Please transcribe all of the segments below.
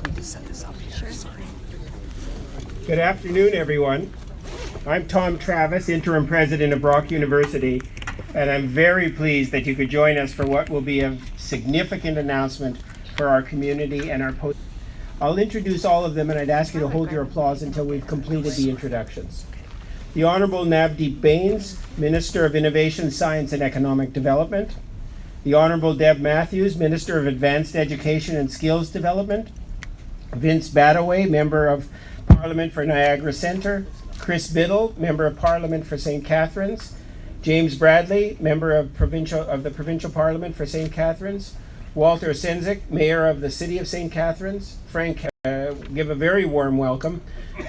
just need to set this up here. Sure. Sorry. Good afternoon, everyone. I'm Tom Travis, Interim President of Brock University, and I'm very pleased that you could join us for what will be a significant announcement for our community and our post. I'll introduce all of them, and I'd ask you to hold your applause until we've completed the introductions. The Honourable Navdeep Baines, Minister of Innovation, Science and Economic Development. The Honourable Deb Matthews, Minister of Advanced Education and Skills Development. Vince Badaway, Member of Parliament for Niagara Centre. Chris Biddle, Member of Parliament for St. Catharines. James Bradley, Member of the Provincial Parliament for St. Catharines. Walter Senzik, Mayor of the City of St. Catharines. Frank, give a very warm welcome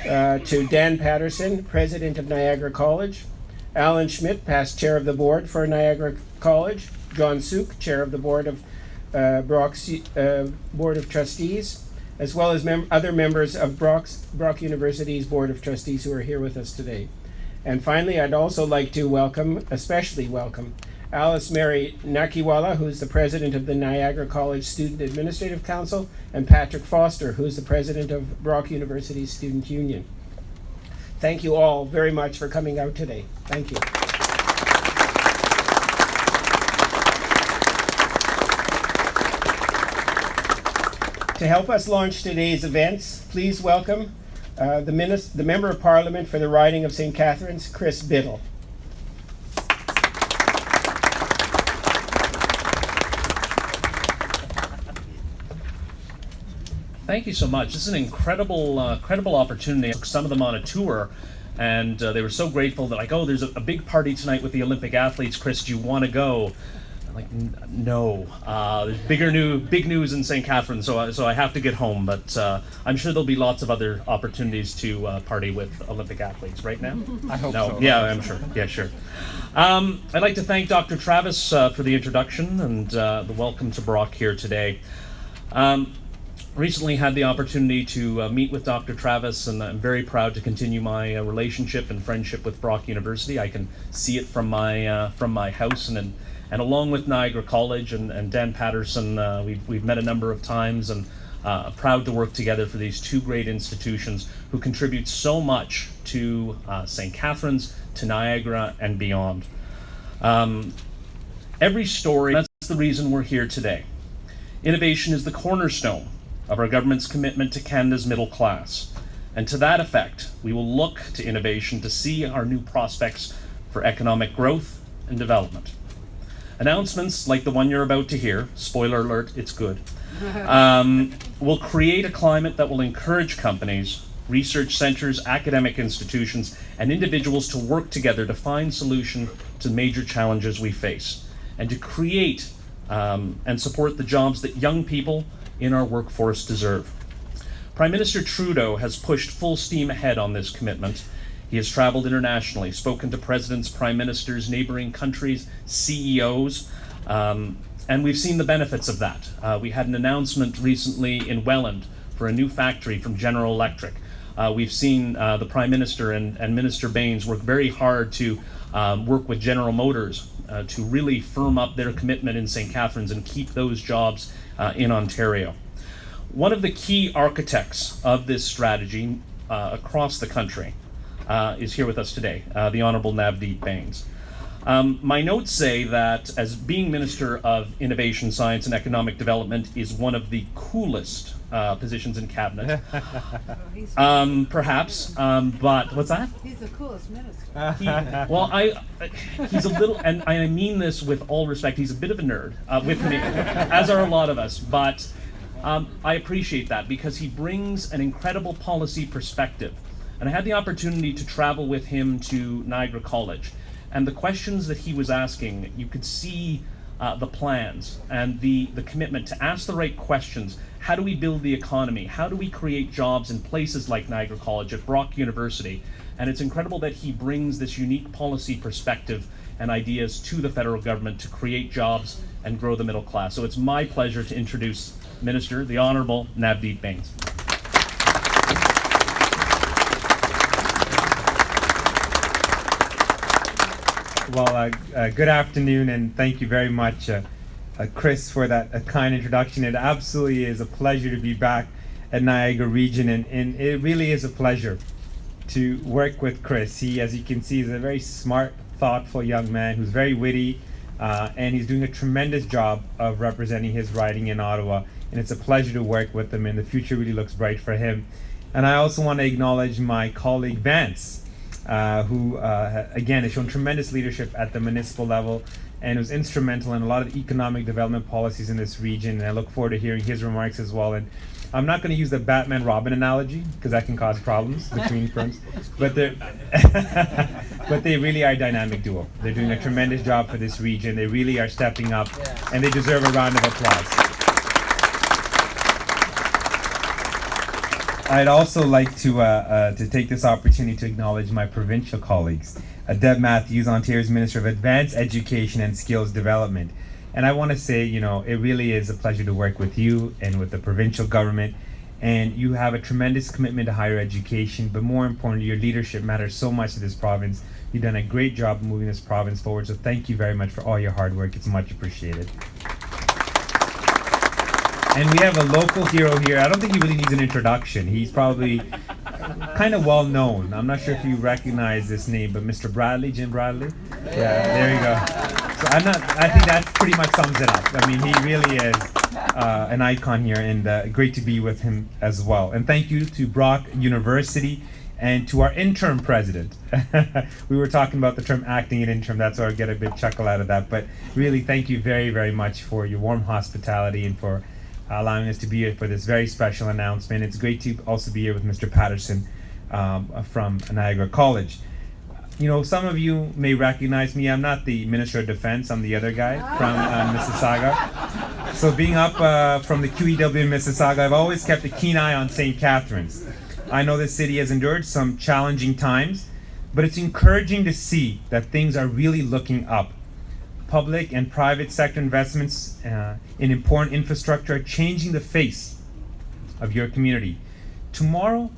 to Dan Patterson, President of Niagara College. Alan Schmidt, past Chair of the Board for Niagara College. John Suk, Chair of the Board of Brock's Board of Trustees, as well as other members of Brock University's Board of Trustees who are here with us today. And finally, I'd also like to especially welcome Alice Mary Nakiwala, who's the President of the Niagara College Student Administrative Council, and Patrick Foster, who's the President of Brock University's Student Union. Thank you all very much for coming out today. Thank you. To help us launch today's events, please welcome the Member of Parliament for the riding of St. Catharines, Chris Biddle. Thank you so much. This is an incredible opportunity. I took some of them on a tour, and they were so grateful that there's a big party tonight with the Olympic athletes. Chris, do you want to go? I'm like, no. There's big news in St. Catharines, so I have to get home. But I'm sure there'll be lots of other opportunities to party with Olympic athletes. Right now? I hope no. so. Yeah, I'm sure. Yeah, sure. I'd like to thank Dr. Travis for the introduction and the welcome to Brock here today. Recently had the opportunity to meet with Dr. Travis, and I'm very proud to continue my relationship and friendship with Brock University. I can see it from my house, and along with Niagara College and Dan Patterson, we've met a number of times, and proud to work together for these two great institutions who contribute so much to St. Catharines, to Niagara, and beyond. Every story, that's the reason we're here today. Innovation is the cornerstone of our government's commitment to Canada's middle class. And to that effect, we will look to innovation to see our new prospects for economic growth and development. Announcements like the one you're about to hear, spoiler alert, it's good, will create a climate that will encourage companies, research centers, academic institutions, and individuals to work together to find solutions to major challenges we face, and to create and support the jobs that young people in our workforce deserve. Prime Minister Trudeau has pushed full steam ahead on this commitment. He has traveled internationally, spoken to presidents, prime ministers, neighboring countries, CEOs, and we've seen the benefits of that. We had an announcement recently in Welland for a new factory from General Electric. We've seen the Prime Minister and Minister Baines work very hard to work with General Motors to really firm up their commitment in St. Catharines and keep those jobs in Ontario. One of the key architects of this strategy across the country is here with us today, the Honourable Navdeep Baines. My notes say that as being Minister of Innovation, Science and Economic Development is one of the coolest positions in Cabinet. Perhaps, but what's that? He's the coolest minister. He's a little, and I mean this with all respect, he's a bit of a nerd with me, as are a lot of us, but I appreciate that because he brings an incredible policy perspective. And I had the opportunity to travel with him to Niagara College. And the questions that he was asking, you could see the plans and the commitment to ask the right questions. How do we build the economy? How do we create jobs in places like Niagara College, at Brock University? And it's incredible that he brings this unique policy perspective and ideas to the federal government to create jobs and grow the middle class. So it's my pleasure to introduce Minister, the Honourable Navdeep Baines. Well, good afternoon, and thank you very much, Chris, for that kind introduction. It absolutely is a pleasure to be back at Niagara Region, and it really is a pleasure to work with Chris. He, as you can see, is a very smart, thoughtful young man who's very witty, and he's doing a tremendous job of representing his riding in Ottawa, and it's a pleasure to work with him, and the future really looks bright for him. And I also want to acknowledge my colleague Baines, who again has shown tremendous leadership at the municipal level and was instrumental in a lot of economic development policies in this region, and I look forward to hearing his remarks as well. And I'm not going to use the Batman-Robin analogy because that can cause problems between firms, but they're but they really are a dynamic duo. They're doing a tremendous job for this region. They really are stepping up, and they deserve a round of applause. I'd also like to take this opportunity to acknowledge my provincial colleagues. Deb Matthews, Ontario's Minister of Advanced Education and Skills Development. And I want to say, it really is a pleasure to work with you and with the provincial government. And you have a tremendous commitment to higher education, but more importantly, your leadership matters so much to this province. You've done a great job moving this province forward, so thank you very much for all your hard work. It's much appreciated. And we have a local hero here. I don't think he really needs an introduction. He's probably kind of well known. I'm not sure if you recognize this name, but Mr. Bradley, Jim Bradley. Yeah, there you go. So I think that pretty much sums it up. I mean, he really is an icon here, and great to be with him as well. And thank you to Brock University and to our interim president. We were talking about the term acting and interim. That's why I get a bit chuckle out of that. But really, thank you very, very much for your warm hospitality and for allowing us to be here for this very special announcement. It's great to also be here with Mr. Patterson from Niagara College. Some of you may recognize me. I'm not the Minister of Defense. I'm the other guy from Mississauga. So being up from the QEW in Mississauga, I've always kept a keen eye on St. Catharines. I know this city has endured some challenging times, but it's encouraging to see that things are really looking up. Public and private sector investments in important infrastructure are changing the face of your community. Tomorrow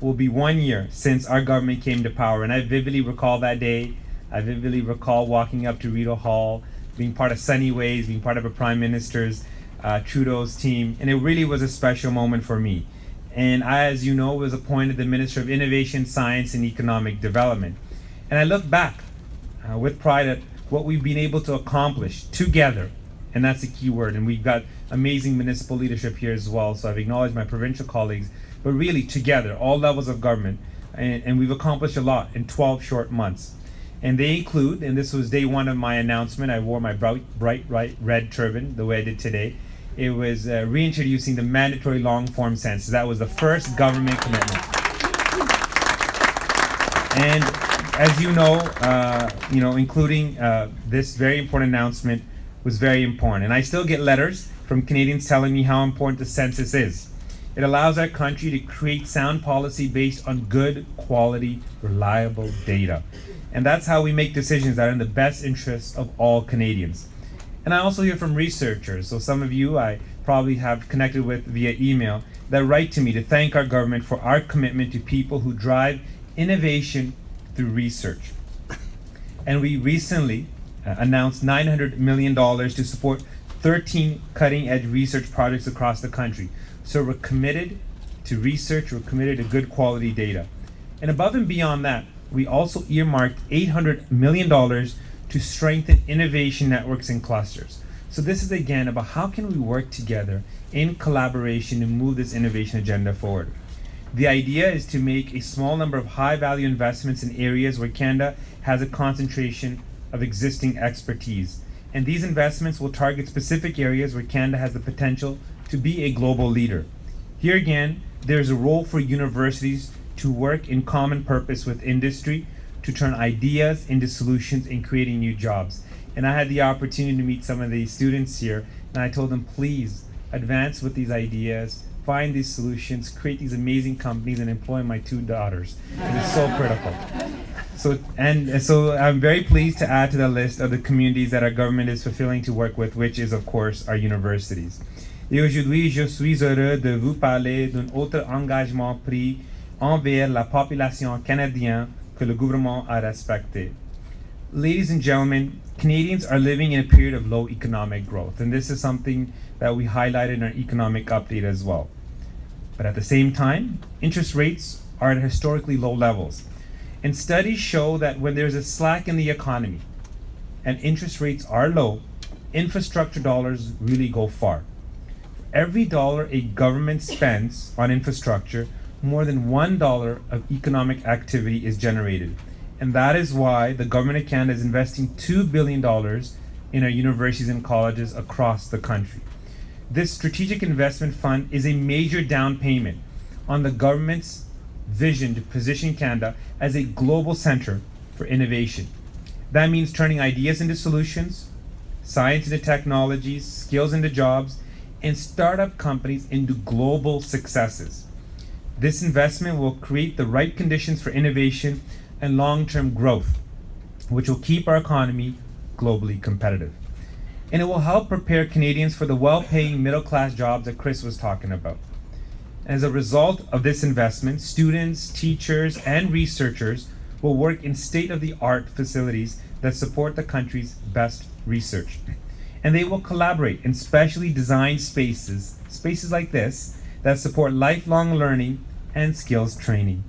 will be 1 year since our government came to power, and I vividly recall that day. I vividly recall walking up to Rideau Hall, being part of Sunny Ways, being part of a Prime Minister's Trudeau's team, and it really was a special moment for me. And I, as you know, was appointed the Minister of Innovation, Science, and Economic Development. And I look back with pride at what we've been able to accomplish together, and that's the key word. And we've got amazing municipal leadership here as well, so I've acknowledged my provincial colleagues, but really together, all levels of government, and we've accomplished a lot in 12 short months. And they include, and this was day one of my announcement, I wore my bright red turban the way I did today. It was reintroducing the mandatory long-form census. That was the first government commitment. And as you know, including this very important announcement was very important. And I still get letters from Canadians telling me how important the census is. It allows our country to create sound policy based on good quality, reliable data. And that's how we make decisions that are in the best interest of all Canadians. And I also hear from researchers, so some of you I probably have connected with via email, that write to me to thank our government for our commitment to people who drive innovation through research. And we recently announced $900 million to support 13 cutting-edge research projects across the country. So we're committed to research, we're committed to good quality data. And above and beyond that, we also earmarked $800 million to strengthen innovation networks and clusters. So this is again about how can we work together in collaboration to move this innovation agenda forward. The idea is to make a small number of high-value investments in areas where Canada has a concentration of existing expertise. And these investments will target specific areas where Canada has the potential to be a global leader. Here again, there's a role for universities to work in common purpose with industry to turn ideas into solutions in creating new jobs. And I had the opportunity to meet some of the students here, and I told them, please advance with these ideas, find these solutions, create these amazing companies, and employ my 2 daughters. It is so critical. So I'm very pleased to add to the list of the communities that our government is fulfilling to work with, which is of course our universities. Et aujourd'hui, je suis heureux de vous parler d'un autre engagement pris envers la population canadienne que le gouvernement a respecté. Ladies and gentlemen, Canadians are living in a period of low economic growth, and this is something that we highlighted in our economic update as well. But at the same time, interest rates are at historically low levels. And studies show that when there's a slack in the economy and interest rates are low, infrastructure dollars really go far. For every dollar a government spends on infrastructure, more than $1 of economic activity is generated. And that is why the government of Canada is investing $2 billion in our universities and colleges across the country. This strategic investment fund is a major down payment on the government's vision to position Canada as a global center for innovation. That means turning ideas into solutions, science into technologies, skills into jobs, and startup companies into global successes. This investment will create the right conditions for innovation and long-term growth, which will keep our economy globally competitive. And it will help prepare Canadians for the well-paying middle-class jobs that Chris was talking about. As a result of this investment, students, teachers, and researchers will work in state-of-the-art facilities that support the country's best research. And they will collaborate in specially designed spaces like this, that support lifelong learning and skills training.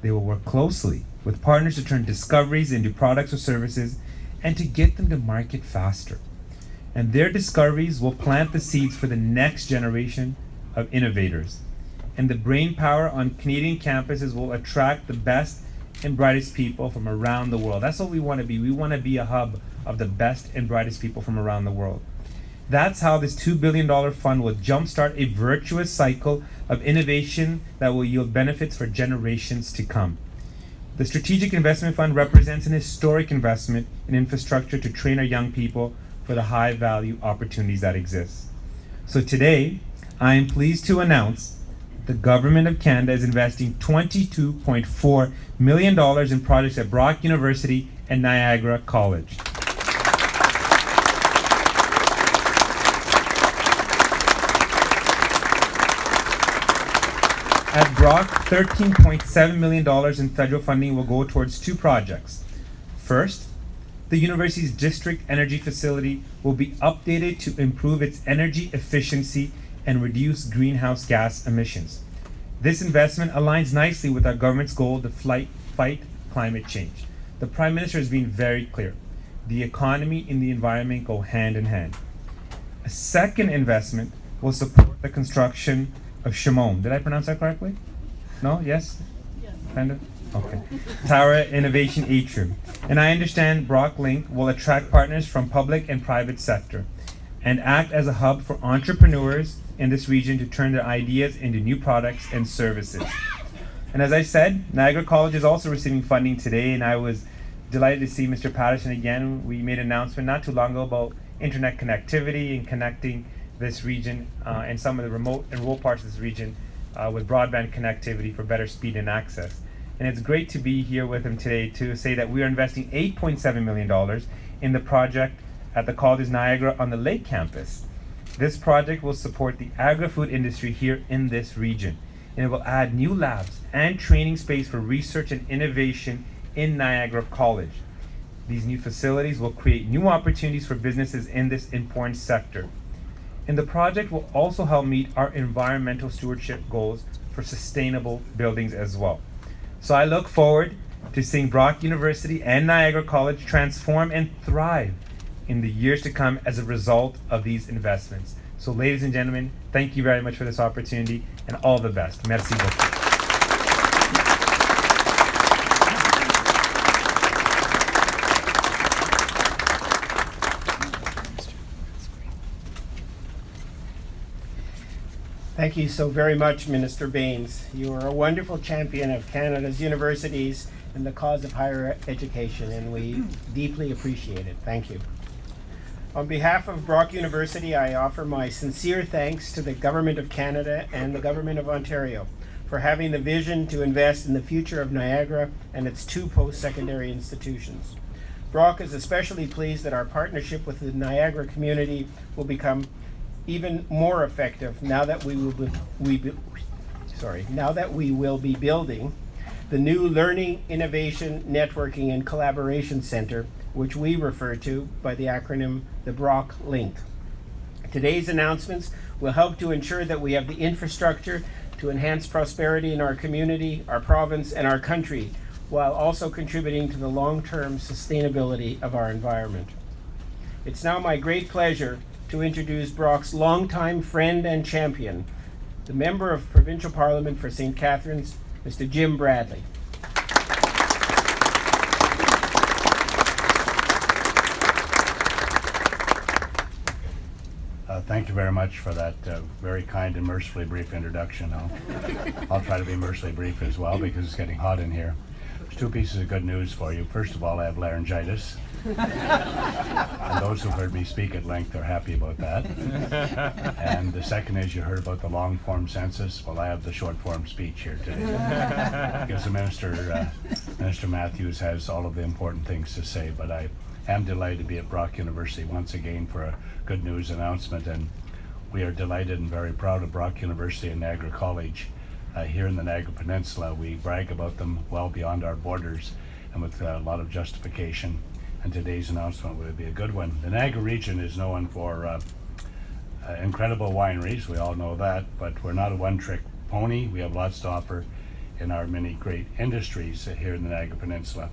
They will work closely with partners to turn discoveries into products or services and to get them to market faster. And their discoveries will plant the seeds for the next generation of innovators. And the brain power on Canadian campuses will attract the best and brightest people from around the world. That's what we want to be. We want to be a hub of the best and brightest people from around the world. That's how this $2 billion fund will jumpstart a virtuous cycle of innovation that will yield benefits for generations to come. The Strategic Investment Fund represents an historic investment in infrastructure to train our young people for the high value opportunities that exist. So today, I am pleased to announce the Government of Canada is investing $22.4 million in projects at Brock University and Niagara College. At Brock, $13.7 million in federal funding will go towards two projects. First, the university's district energy facility will be updated to improve its energy efficiency and reduce greenhouse gas emissions. This investment aligns nicely with our government's goal to fight climate change. The Prime Minister has been very clear. The economy and the environment go hand in hand. A second investment will support the construction of Shimon. Did I pronounce that correctly? No? Yes? Yes. Kind of? Okay. Tower Innovation Atrium. And I understand Brock Link will attract partners from public and private sector and act as a hub for entrepreneurs in this region to turn their ideas into new products and services. And as I said, Niagara College is also receiving funding today, and I was delighted to see Mr. Patterson again. We made an announcement not too long ago about internet connectivity and connecting this region and some of the remote and rural parts of this region with broadband connectivity for better speed and access. And it's great to be here with him today to say that we are investing $8.7 million in the project at the College's Niagara on the Lake campus. This project will support the agri-food industry here in this region, and it will add new labs and training space for research and innovation in Niagara College. These new facilities will create new opportunities for businesses in this important sector. And the project will also help meet our environmental stewardship goals for sustainable buildings as well. So I look forward to seeing Brock University and Niagara College transform and thrive in the years to come as a result of these investments. So ladies and gentlemen, thank you very much for this opportunity and all the best. Merci beaucoup. Thank you so very much, Minister Baines. You are a wonderful champion of Canada's universities and the cause of higher education, and we deeply appreciate it. Thank you. On behalf of Brock University, I offer my sincere thanks to the Government of Canada and the Government of Ontario for having the vision to invest in the future of Niagara and its two post-secondary institutions. Brock is especially pleased that our partnership with the Niagara community will become even more effective now that we will be building the new Learning, Innovation, Networking, and Collaboration Center, which we refer to by the acronym the Brock Link. Today's announcements will help to ensure that we have the infrastructure to enhance prosperity in our community, our province, and our country, while also contributing to the long-term sustainability of our environment. It's now my great pleasure to introduce Brock's longtime friend and champion, the Member of Provincial Parliament for St. Catharines, Mr. Jim Bradley. Thank you very much for that very kind and mercifully brief introduction. I'll try to be mercifully brief as well because it's getting hot in here. There's two pieces of good news for you. First of all, I have laryngitis. And those who've heard me speak at length are happy about that. And the second is you heard about the long form census. Well, I have the short form speech here today. Because the Minister Matthews has all of the important things to say, but I am delighted to be at Brock University once again for a good news announcement, and we are delighted and very proud of Brock University and Niagara College here in the Niagara Peninsula. We brag about them well beyond our borders and with a lot of justification, and today's announcement will be a good one. The Niagara region is known for incredible wineries, we all know that, but we're not a one-trick pony. We have lots to offer in our many great industries here in the Niagara Peninsula.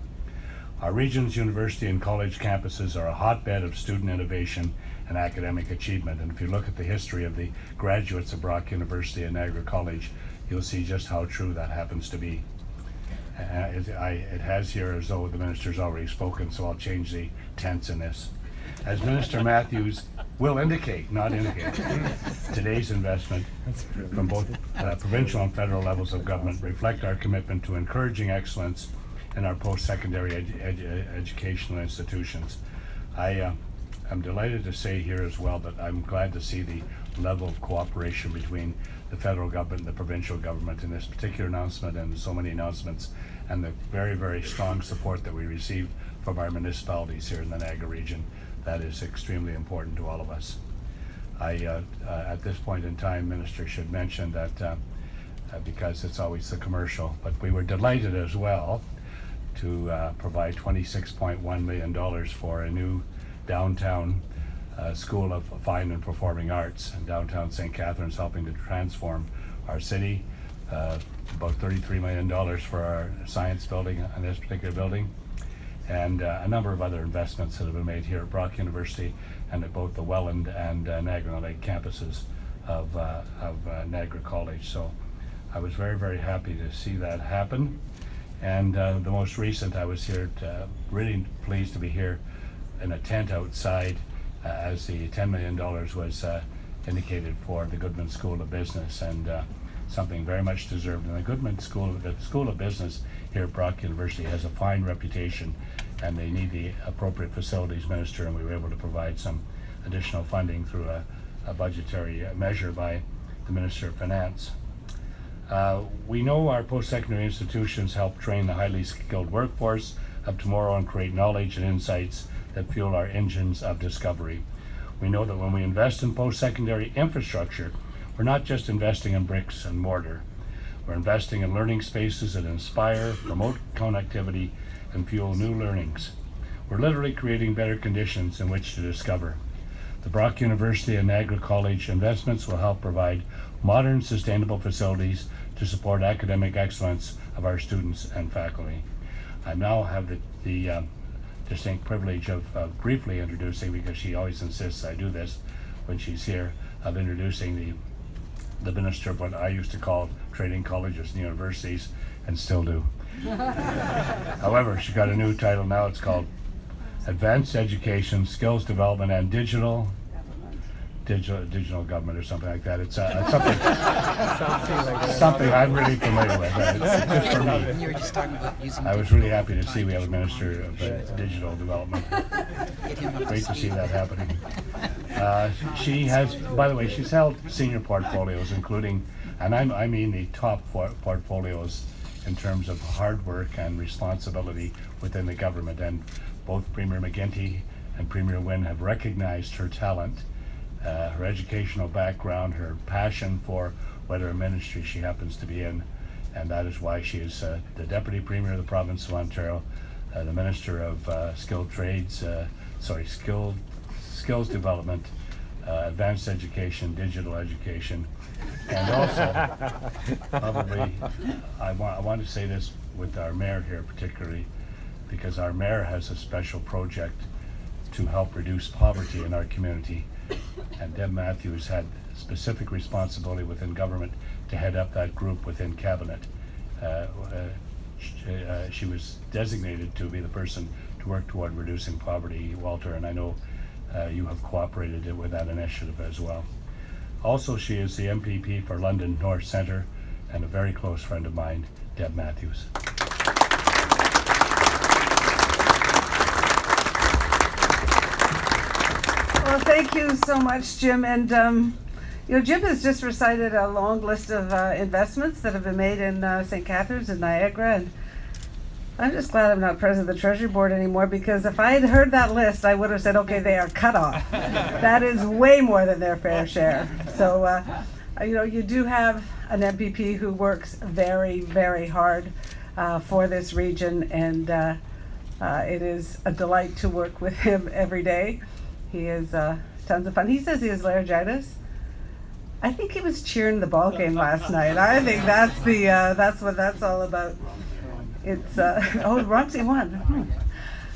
Our region's university and college campuses are a hotbed of student innovation and academic achievement. And if you look at the history of the graduates of Brock University and Niagara College, you'll see just how true that happens to be. It has here as though the minister's already spoken, so I'll change the tense in this. As Minister Matthews will indicate, not indicate, today's investment from both provincial and federal levels of government reflect our commitment to encouraging excellence in our post-secondary educational institutions. I'm delighted to say here as well that I'm glad to see the level of cooperation between the federal government and the provincial government in this particular announcement and so many announcements, and the very, very strong support that we receive from our municipalities here in the Niagara region. That is extremely important to all of us. At this point in time, Minister should mention that because it's always the commercial, but we were delighted as well to provide $26.1 million for a new downtown School of Fine and Performing Arts in downtown St. Catharines, helping to transform our city. About $33 million for our science building on this particular building, and a number of other investments that have been made here at Brock University and at both the Welland and Niagara Lake campuses of Niagara College. So I was very, very happy to see that happen. And the most recent, I was here, really pleased to be here in a tent outside as the $10 million was indicated for the Goodman School of Business, and something very much deserved. And the Goodman School, the School of Business here at Brock University has a fine reputation, and they need the appropriate facilities, Minister, and we were able to provide some additional funding through a budgetary measure by the Minister of Finance. We know our post-secondary institutions help train the highly skilled workforce of tomorrow and create knowledge and insights that fuel our engines of discovery. We know that when we invest in post-secondary infrastructure, we're not just investing in bricks and mortar. We're investing in learning spaces that inspire, promote connectivity, and fuel new learnings. We're literally creating better conditions in which to discover. The Brock University and Niagara College investments will help provide modern, sustainable facilities to support academic excellence of our students and faculty. I now have the distinct privilege of briefly introducing, because she always insists I do this when she's here, of introducing the Minister of what I used to call training colleges and universities, and still do. However, she got a new title now. It's called Advanced Education, Skills Development, and Digital Government, or something like that. It's something I'm really familiar with. It's just for me. You were just talking about using I was really happy to see we have a Minister of Digital Development. Great to see that happening. She has, by the way, she's held senior portfolios, including, and I mean the top portfolios in terms of hard work and responsibility within the government. And both Premier McGuinty and Premier Wynne have recognized her talent, her educational background, her passion for whatever ministry she happens to be in, and that is why she is the Deputy Premier of the Province of Ontario, the Minister of Skilled Trades, Skills Development, advanced education, digital education, and also probably I want to say this with our mayor here particularly, because our mayor has a special project to help reduce poverty in our community, and Deb Matthews had specific responsibility within government to head up that group within cabinet. She was designated to be the person to work toward reducing poverty, Walter, and I know you have cooperated with that initiative as well. Also, she is the MPP for London North Centre and a very close friend of mine, Deb Matthews. Well, thank you so much, Jim. And Jim has just recited a long list of investments that have been made in St. Catharines and Niagara. And I'm just glad I'm not president of the Treasury Board anymore, because if I had heard that list, I would have said, okay, they are cut off. That is way more than their fair share. So, you do have an MPP who works very, very hard for this region, and it is a delight to work with him every day. He is tons of fun. He says he has laryngitis. I think he was cheering the ball game last night. I think that's what that's all about. It's Roxy won.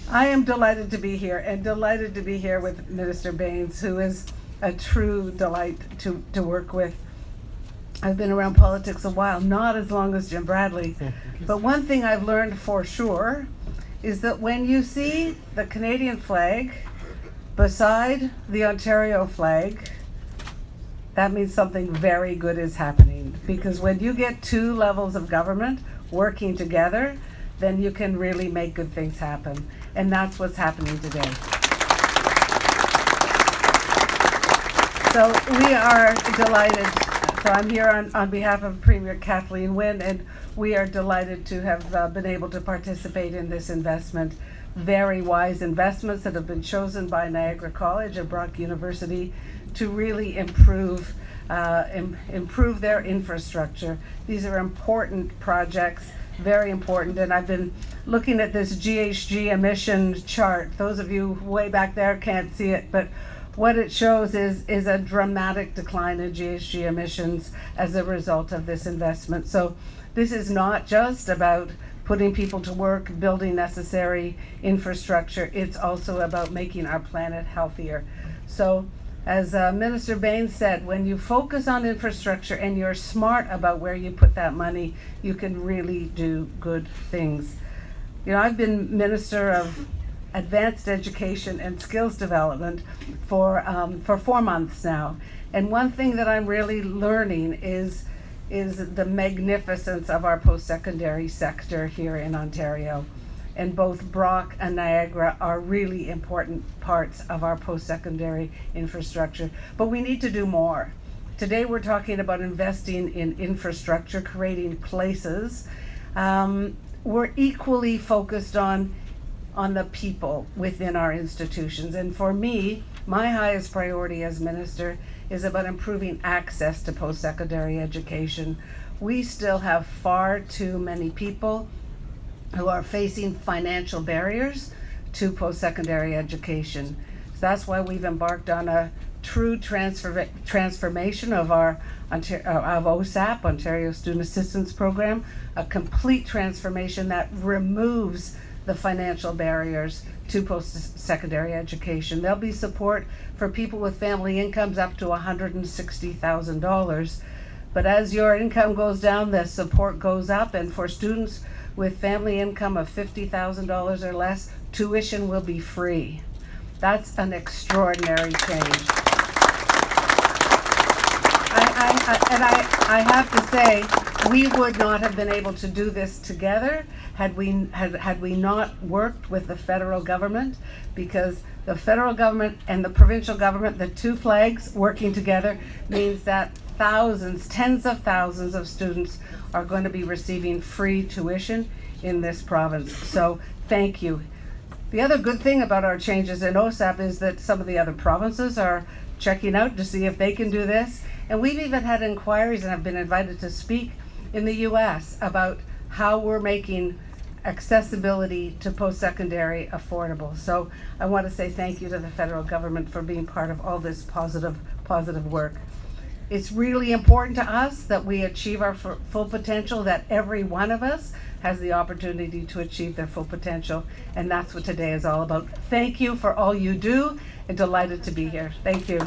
I am delighted to be here, and delighted to be here with Minister Baines, who is a true delight to work with. I've been around politics a while, not as long as Jim Bradley, but one thing I've learned for sure is that when you see the Canadian flag beside the Ontario flag, that means something very good is happening. Because when you get two levels of government working together, then you can really make good things happen. And that's what's happening today. So we are delighted. So I'm here on behalf of Premier Kathleen Wynne, and we are delighted to have been able to participate in this investment. Very wise investments that have been chosen by Niagara College and Brock University to really improve their infrastructure. These are important projects, very important, and I've been looking at this GHG emission chart. Those of you way back there can't see it, but what it shows is a dramatic decline in GHG emissions as a result of this investment. So this is not just about putting people to work, building necessary infrastructure. It's also about making our planet healthier. So as Minister Baines said, when you focus on infrastructure and you're smart about where you put that money, you can really do good things. I've been Minister of Advanced Education and Skills Development for 4 months now. And one thing that I'm really learning is the magnificence of our post-secondary sector here in Ontario. And both Brock and Niagara are really important parts of our post-secondary infrastructure. But we need to do more. Today we're talking about investing in infrastructure, creating places. We're equally focused on the people within our institutions. And for me, my highest priority as minister is about improving access to post-secondary education. We still have far too many people who are facing financial barriers to post-secondary education. So that's why we've embarked on a true transformation of our OSAP, Ontario Student Assistance Program, a complete transformation that removes the financial barriers to post-secondary education. There'll be support for people with family incomes up to $160,000. But as your income goes down, the support goes up, and for students with family income of $50,000 or less, tuition will be free. That's an extraordinary change. I have to say, we would not have been able to do this together had we not worked with the federal government, because the federal government and the provincial government, the two flags working together, means that thousands, tens of thousands of students are going to be receiving free tuition in this province. So thank you. The other good thing about our changes in OSAP is that some of the other provinces are checking out to see if they can do this. And we've even had inquiries and have been invited to speak in the US about how we're making accessibility to post-secondary affordable. So I want to say thank you to the federal government for being part of all this positive work. It's really important to us that we achieve our full potential, that every one of us has the opportunity to achieve their full potential, and that's what today is all about. Thank you for all you do, and delighted to be here. Thank you.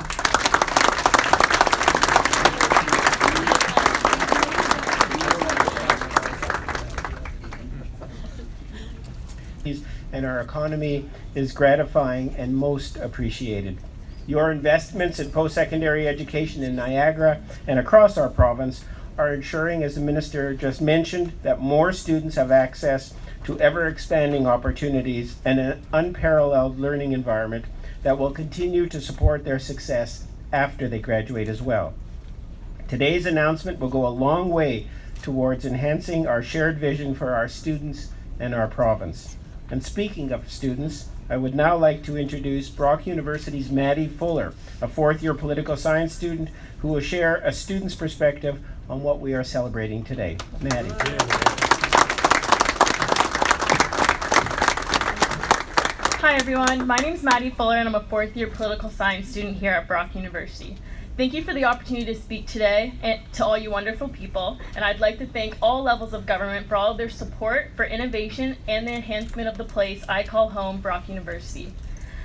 And our economy is gratifying and most appreciated. Your investments in post-secondary education in Niagara and across our province are ensuring, as the Minister just mentioned, that more students have access to ever-expanding opportunities and an unparalleled learning environment that will continue to support their success after they graduate as well. Today's announcement will go a long way towards enhancing our shared vision for our students and our province. And speaking of students, I would now like to introduce Brock University's Maddie Fuller, a fourth-year political science student who will share a student's perspective on what we are celebrating today. Maddie. Hi everyone, my name is Maddie Fuller and I'm a fourth-year political science student here at Brock University. Thank you for the opportunity to speak today to all you wonderful people, and I'd like to thank all levels of government for all of their support for innovation and the enhancement of the place I call home, Brock University.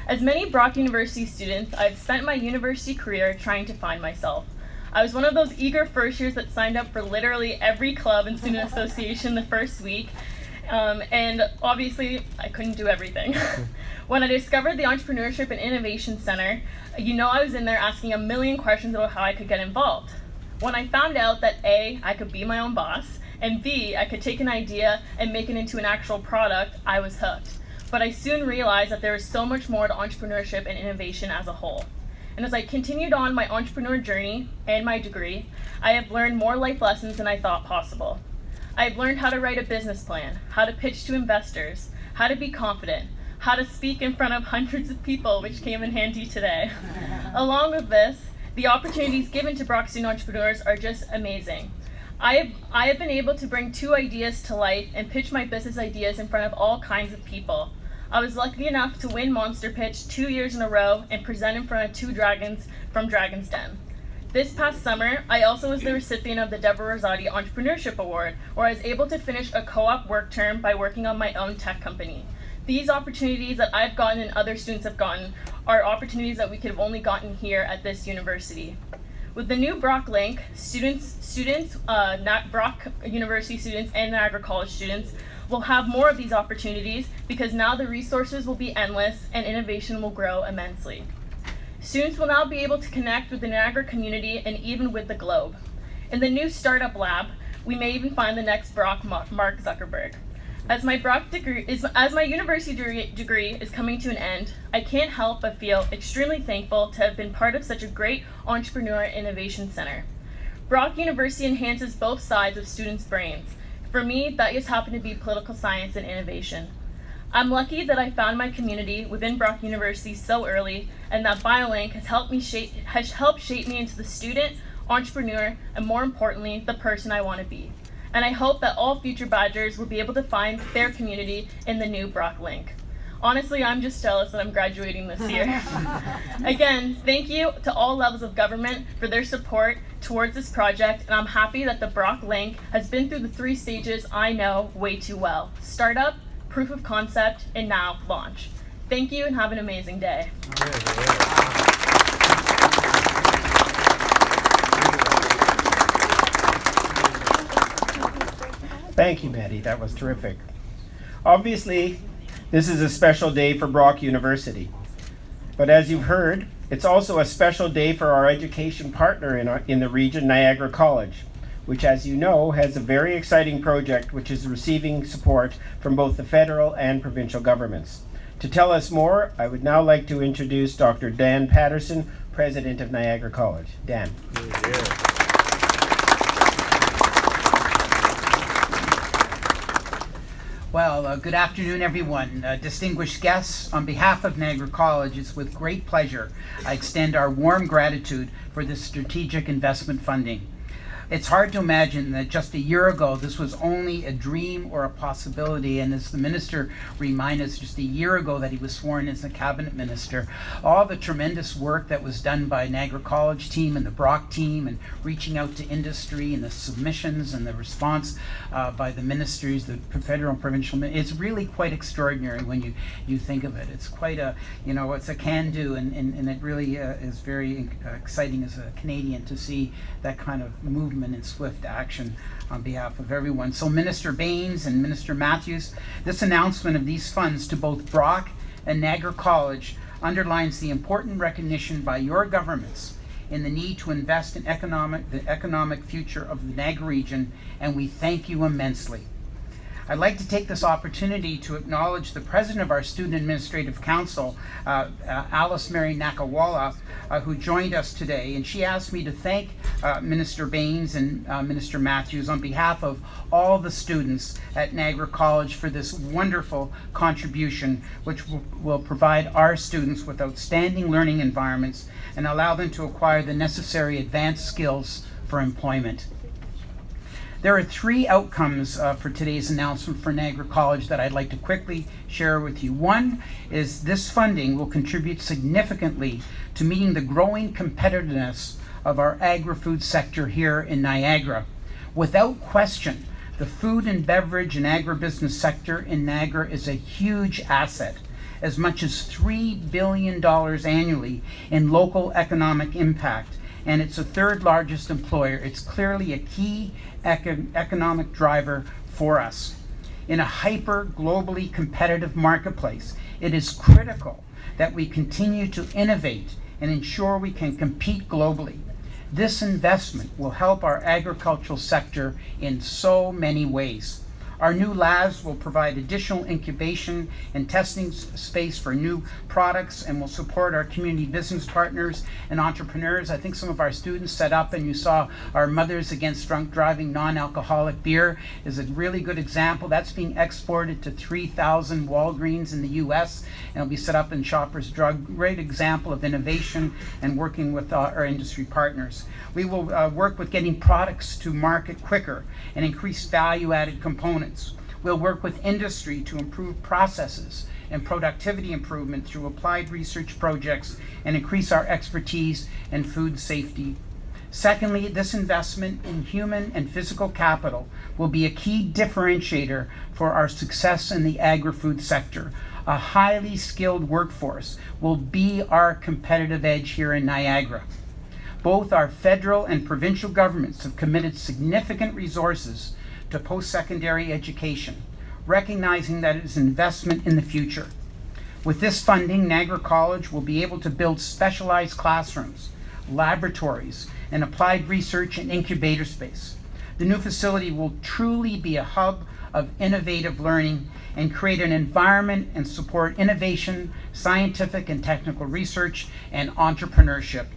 As many Brock University students, I've spent my university career trying to find myself. I was one of those eager first years that signed up for literally every club and student association the first week, and obviously I couldn't do everything. When I discovered the Entrepreneurship and Innovation Center, I was in there asking a million questions about how I could get involved. When I found out that A, I could be my own boss, and B, I could take an idea and make it into an actual product, I was hooked. But I soon realized that there was so much more to entrepreneurship and innovation as a whole. And as I continued on my entrepreneur journey and my degree, I have learned more life lessons than I thought possible. I have learned how to write a business plan, how to pitch to investors, how to be confident, how to speak in front of hundreds of people, which came in handy today. Along with this, the opportunities given to Brock student entrepreneurs are just amazing. I have been able to bring 2 ideas to life and pitch my business ideas in front of all kinds of people. I was lucky enough to win Monster Pitch 2 years in a row and present in front of 2 dragons from Dragon's Den. This past summer, I also was the recipient of the Deborah Rosati Entrepreneurship Award, where I was able to finish a co-op work term by working on my own tech company. These opportunities that I've gotten and other students have gotten are opportunities that we could have only gotten here at this university. With the new Brock Link, Brock University students and Niagara College students will have more of these opportunities because now the resources will be endless and innovation will grow immensely. Students will now be able to connect with the Niagara community and even with the globe. In the new Startup Lab, we may even find the next Brock Mark Zuckerberg. As my university degree is coming to an end, I can't help but feel extremely thankful to have been part of such a great entrepreneur innovation center. Brock University enhances both sides of students' brains. For me, that just happened to be political science and innovation. I'm lucky that I found my community within Brock University so early, and that BioLink has helped shape me into the student, entrepreneur, and more importantly, the person I want to be. And I hope that all future Badgers will be able to find their community in the new Brock Link. Honestly, I'm just jealous that I'm graduating this year. Again, thank you to all levels of government for their support towards this project, and I'm happy that the Brock Link has been through the 3 stages I know way too well: startup, proof of concept, and now launch. Thank you and have an amazing day. Thank you, Maddie. That was terrific. Obviously, this is a special day for Brock University. But as you've heard, it's also a special day for our education partner in the region, Niagara College, which, as you know, has a very exciting project which is receiving support from both the federal and provincial governments. To tell us more, I would now like to introduce Dr. Dan Patterson, President of Niagara College. Dan. Well, good afternoon, everyone. Distinguished guests, on behalf of Niagara College, it's with great pleasure I extend our warm gratitude for this strategic investment funding. It's hard to imagine that just a year ago this was only a dream or a possibility, and as the minister reminded us just a year ago that he was sworn as a cabinet minister, all the tremendous work that was done by Niagara College team and the Brock team and reaching out to industry and the submissions and the response by the ministries, the federal and provincial, it's really quite extraordinary when you think of it. It's quite a, it's a can-do, and it really is very exciting as a Canadian to see that kind of movement and swift action on behalf of everyone. So Minister Baines and Minister Matthews, this announcement of these funds to both Brock and Niagara College underlines the important recognition by your governments in the need to invest in the economic future of the Niagara region, and we thank you immensely. I'd like to take this opportunity to acknowledge the president of our Student Administrative Council, Alice Mary Nakawala, who joined us today, and she asked me to thank Minister Baines and Minister Matthews on behalf of all the students at Niagara College for this wonderful contribution, which will provide our students with outstanding learning environments and allow them to acquire the necessary advanced skills for employment. There are three outcomes for today's announcement for Niagara College that I'd like to quickly share with you. One is this funding will contribute significantly to meeting the growing competitiveness of our agri-food sector here in Niagara. Without question, the food and beverage and agribusiness sector in Niagara is a huge asset, as much as $3 billion annually in local economic impact, and it's the third largest employer. It's clearly a key economic driver for us. In a hyper globally competitive marketplace, it is critical that we continue to innovate and ensure we can compete globally. This investment will help our agricultural sector in so many ways. Our new labs will provide additional incubation and testing space for new products and will support our community business partners and entrepreneurs. I think some of our students set up, and you saw our Mothers Against Drunk Driving non-alcoholic beer is a really good example. That's being exported to 3,000 Walgreens in the US and it'll be set up in Shoppers Drug. Great example of innovation and working with our industry partners. We will work with getting products to market quicker and increase value-added components. We'll work with industry to improve processes and productivity improvement through applied research projects and increase our expertise in food safety. Secondly, this investment in human and physical capital will be a key differentiator for our success in the agri-food sector. A highly skilled workforce will be our competitive edge here in Niagara. Both our federal and provincial governments have committed significant resources to post-secondary education, recognizing that it is an investment in the future. With this funding, Niagara College will be able to build specialized classrooms, laboratories, and applied research and incubator space. The new facility will truly be a hub of innovative learning and create an environment and support innovation, scientific and technical research, and entrepreneurship.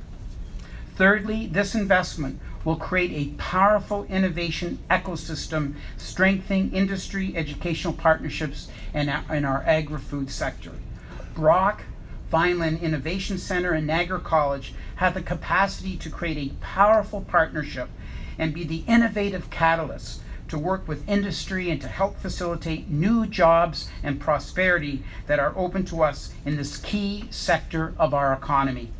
Thirdly, this investment will create a powerful innovation ecosystem, strengthening industry educational partnerships in our agri-food sector. Brock, Vineland Innovation Center, and Niagara College have the capacity to create a powerful partnership and be the innovative catalyst to work with industry and to help facilitate new jobs and prosperity that are open to us in this key sector of our economy.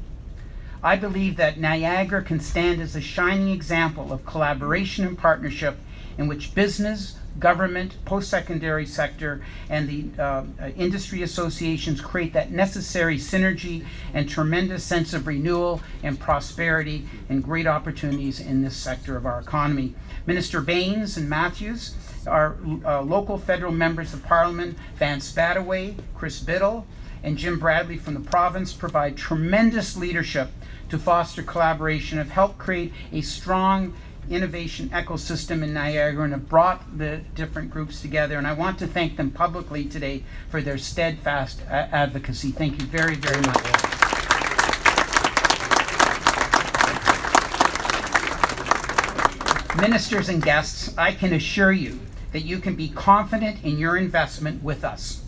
I believe that Niagara can stand as a shining example of collaboration and partnership in which business, government, post-secondary sector, and the industry associations create that necessary synergy and tremendous sense of renewal and prosperity and great opportunities in this sector of our economy. Minister Baines and Matthews, our local federal members of Parliament, Vance Badaway, Chris Biddle, and Jim Bradley from the province provide tremendous leadership to foster collaboration, have helped create a strong innovation ecosystem in Niagara and have brought the different groups together. And I want to thank them publicly today for their steadfast advocacy. Thank you very, very much. Ministers and guests, I can assure you that you can be confident in your investment with us,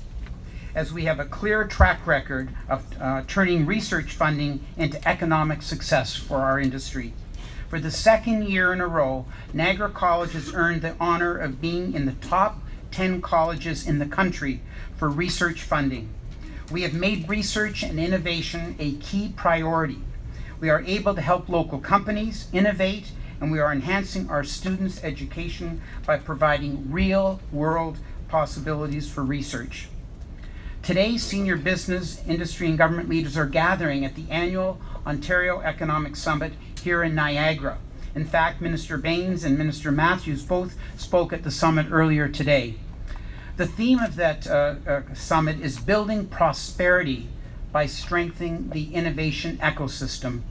as we have a clear track record of turning research funding into economic success for our industry. For the second year in a row, Niagara College has earned the honor of being in the top 10 colleges in the country for research funding. We have made research and innovation a key priority. We are able to help local companies innovate, and we are enhancing our students' education by providing real-world possibilities for research. Today, senior business, industry, and government leaders are gathering at the annual Ontario Economic Summit here in Niagara. In fact, Minister Baines and Minister Matthews both spoke at the summit earlier today. The theme of that summit is building prosperity by strengthening the innovation ecosystem.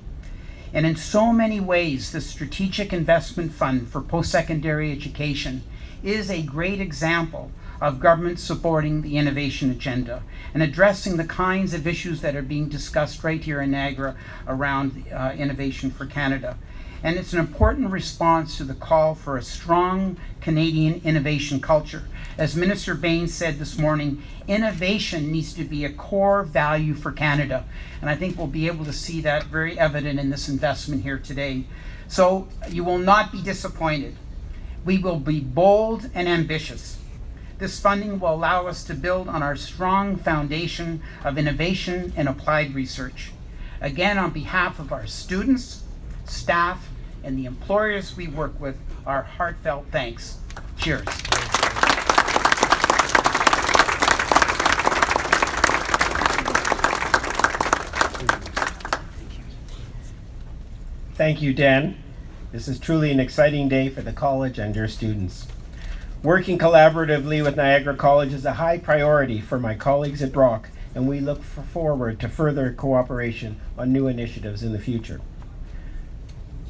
And in so many ways, the Strategic Investment Fund for Post-Secondary Education is a great example of government supporting the innovation agenda and addressing the kinds of issues that are being discussed right here in Niagara around innovation for Canada. And it's an important response to the call for a strong Canadian innovation culture. As Minister Baines said this morning, innovation needs to be a core value for Canada. And I think we'll be able to see that very evident in this investment here today. So you will not be disappointed. We will be bold and ambitious. This funding will allow us to build on our strong foundation of innovation and applied research. Again, on behalf of our students, staff, and the employers we work with, our heartfelt thanks. Cheers. Thank you, Dan. This is truly an exciting day for the college and your students. Working collaboratively with Niagara College is a high priority for my colleagues at Brock, and we look forward to further cooperation on new initiatives in the future.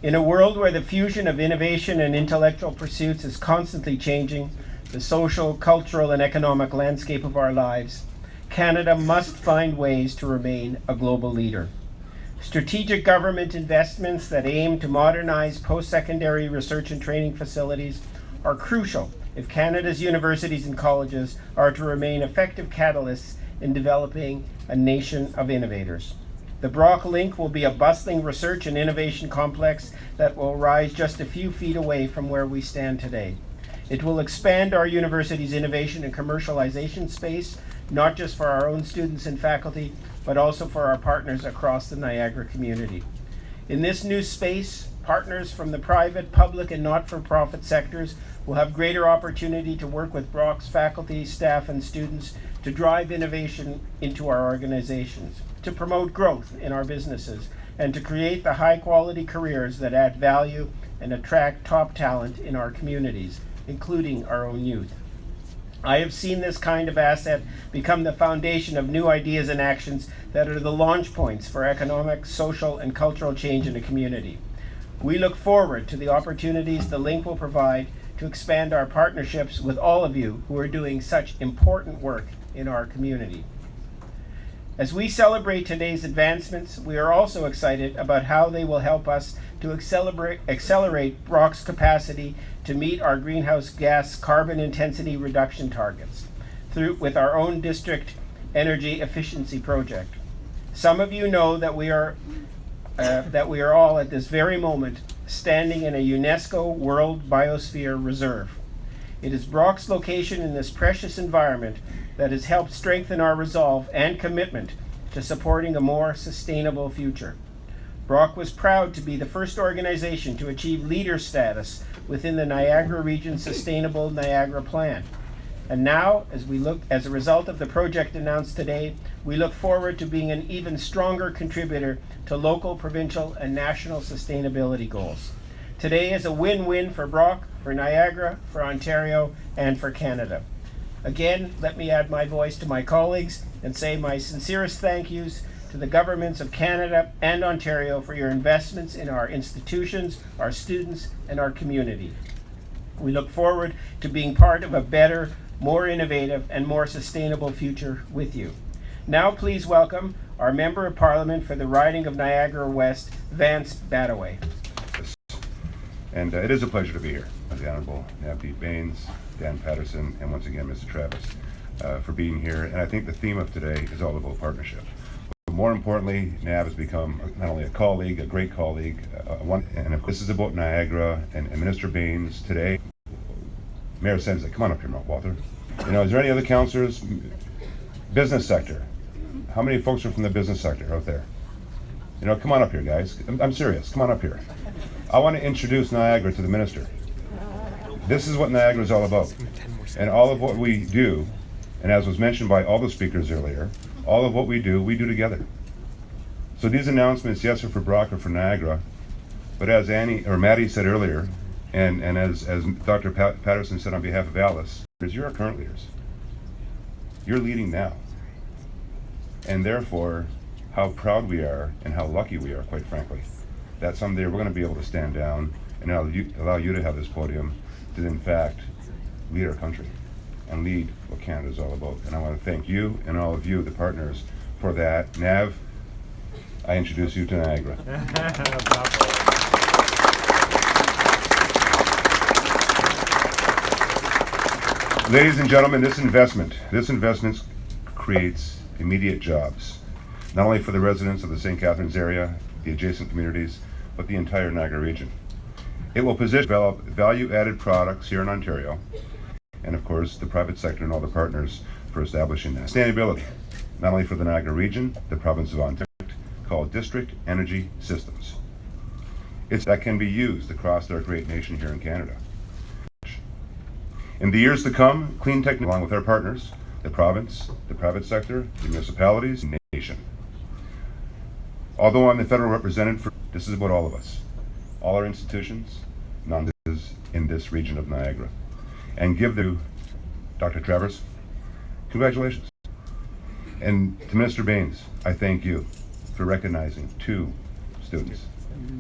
In a world where the fusion of innovation and intellectual pursuits is constantly changing the social, cultural, and economic landscape of our lives, Canada must find ways to remain a global leader. Strategic government investments that aim to modernize post-secondary research and training facilities are crucial if Canada's universities and colleges are to remain effective catalysts in developing a nation of innovators. The Brock Link will be a bustling research and innovation complex that will rise just a few feet away from where we stand today. It will expand our university's innovation and commercialization space, not just for our own students and faculty, but also for our partners across the Niagara community. In this new space, partners from the private, public, and not-for-profit sectors will have greater opportunity to work with Brock's faculty, staff, and students to drive innovation into our organizations, to promote growth in our businesses, and to create the high-quality careers that add value and attract top talent in our communities, including our own youth. I have seen this kind of asset become the foundation of new ideas and actions that are the launch points for economic, social, and cultural change in a community. We look forward to the opportunities the Link will provide to expand our partnerships with all of you who are doing such important work in our community. As we celebrate today's advancements, we are also excited about how they will help us to accelerate Brock's capacity to meet our greenhouse gas carbon intensity reduction targets with our own district energy efficiency project. Some of you know that we are all at this very moment standing in a UNESCO World Biosphere Reserve. It is Brock's location in this precious environment that has helped strengthen our resolve and commitment to supporting a more sustainable future. Brock was proud to be the first organization to achieve leader status within the Niagara Region Sustainable Niagara Plan. And now, as a result of the project announced today, we look forward to being an even stronger contributor to local, provincial, and national sustainability goals. Today is a win-win for Brock, for Niagara, for Ontario, and for Canada. Again, let me add my voice to my colleagues and say my sincerest thank yous to the governments of Canada and Ontario for your investments in our institutions, our students, and our community. We look forward to being part of a better, more innovative, and more sustainable future with you. Now please welcome our Member of Parliament for the riding of Niagara West, Vance Badaway. And it is a pleasure to be here with the Honourable Nabdeep Baines, Dan Patterson, and once again Mr. Travis for being here. And I think the theme of today is all about partnership. more importantly, Nav has become not only a colleague, a great colleague, and if this is about Niagara and Minister Baines today. Mayor Senzak, come on up here, Walter. You know, is there any other councillors? Business sector. How many folks are from the business sector out there? You know, come on up here, guys. I'm serious. Come on up here. I want to introduce Niagara to the minister. This is what Niagara is all about. And all of what we do, and as was mentioned by all the speakers earlier, all of what we do together. So these announcements, yes, are for Brock or for Niagara, but as Maddie said earlier, and as Dr. Patterson said on behalf of Alice, you're our current leaders. You're leading now. And therefore, how proud we are and how lucky we are, quite frankly, that someday we're going to be able to stand down and allow you to have this podium to, in fact, lead our country and lead what Canada is all about. And I want to thank you and all of you, the partners, for that. Nav, I introduce you to Niagara. Ladies and gentlemen, this investment creates immediate jobs, not only for the residents of the St. Catharines area, the adjacent communities, but the entire Niagara region. It will develop value-added products here in Ontario, and of course the private sector and all the partners for establishing that. Sustainability, not only for the Niagara region, the province of Ontario, called District Energy Systems. It's that can be used across our great nation here in Canada. In the years to come, clean technology, along with our partners, the province, the private sector, the municipalities, and the nation. Although I'm the federal representative, this is about all of us, all our institutions, in this region of Niagara. And give to Dr. Travers, congratulations. And to Minister Baines, I thank you for recognizing 2 students